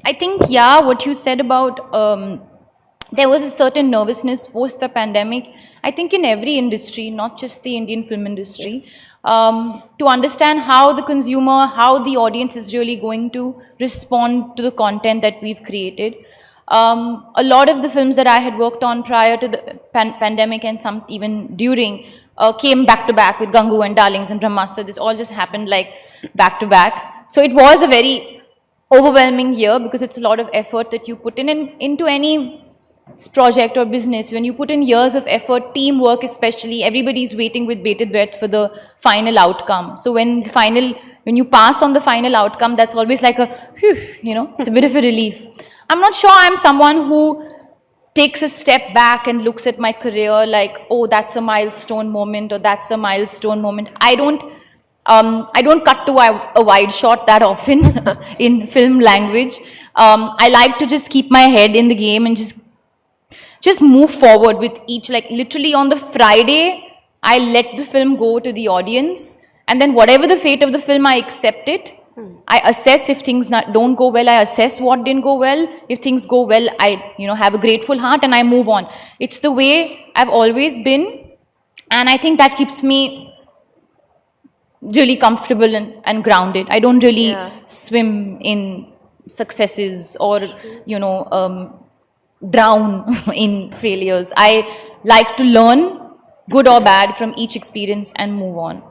I think, yeah, what you said about there was a certain nervousness post the pandemic. I think in every industry, not just the Indian film industry, to understand how the consumer, how the audience is really going to respond to the content that we've created. A lot of the films that I had worked on prior to the pandemic and some even during came back to back with Gangu and Darlings and Brahmastra. This all just happened like back to back. So it was a very overwhelming year because it's a lot of effort that you put in into any project or business. When you put in years of effort, teamwork especially, everybody's waiting with bated breath for the final outcome. So when you pass on the final outcome, that's always like a whew, it's a bit of a relief. I'm not sure I'm someone who takes a step back and looks at my career like, oh, that's a milestone moment or that's a milestone moment. I don't cut to a wide shot that often in film language. I like to just keep my head in the game and just move forward with each, like literally on the Friday, I let the film go to the audience, and then whatever the fate of the film, I accept it. I assess if things don't go well, I assess what didn't go well. If things go well, I have a grateful heart and I move on. It's the way I've always been, and I think that keeps me really comfortable and grounded. I don't really swim in successes or drown in failures. I like to learn, good or bad, from each experience and move on.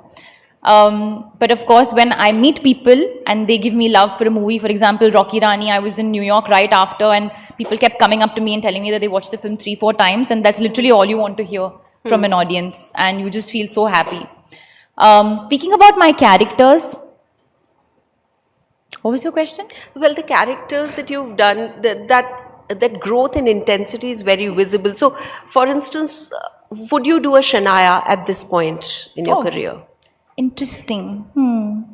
But of course, when I meet people and they give me love for a movie, for example, Rocky Rani, I was in New York right after and people kept coming up to me and telling me that they watched the film 3-4 times, and that's literally all you want to hear from an audience, and you just feel so happy. Speaking about my characters, what was your question? Well, the characters that you've done, that growth and intensity is very visible. So, for instance, would you do a Shania at this point in your career? Interesting.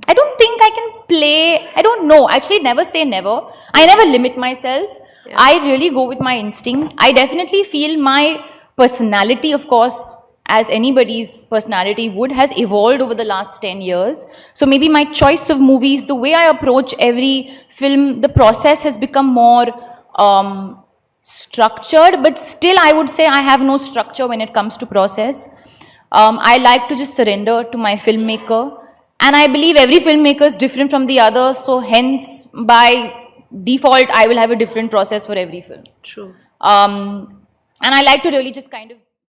I don't think I can play. I don't know. Actually, never say never. I never limit myself. Yeah. I really go with my instinct. I definitely feel my personality, of course, as anybody's personality would, has evolved over the last 10 years. So maybe my choice of movies, the way I approach every film, the process has become more structured, but still I would say I have no structure when it comes to process. I like to just surrender to my filmmaker, and I believe every filmmaker is different from the other, so hence by default I will have a different process for every film. True. And I like to really just kind of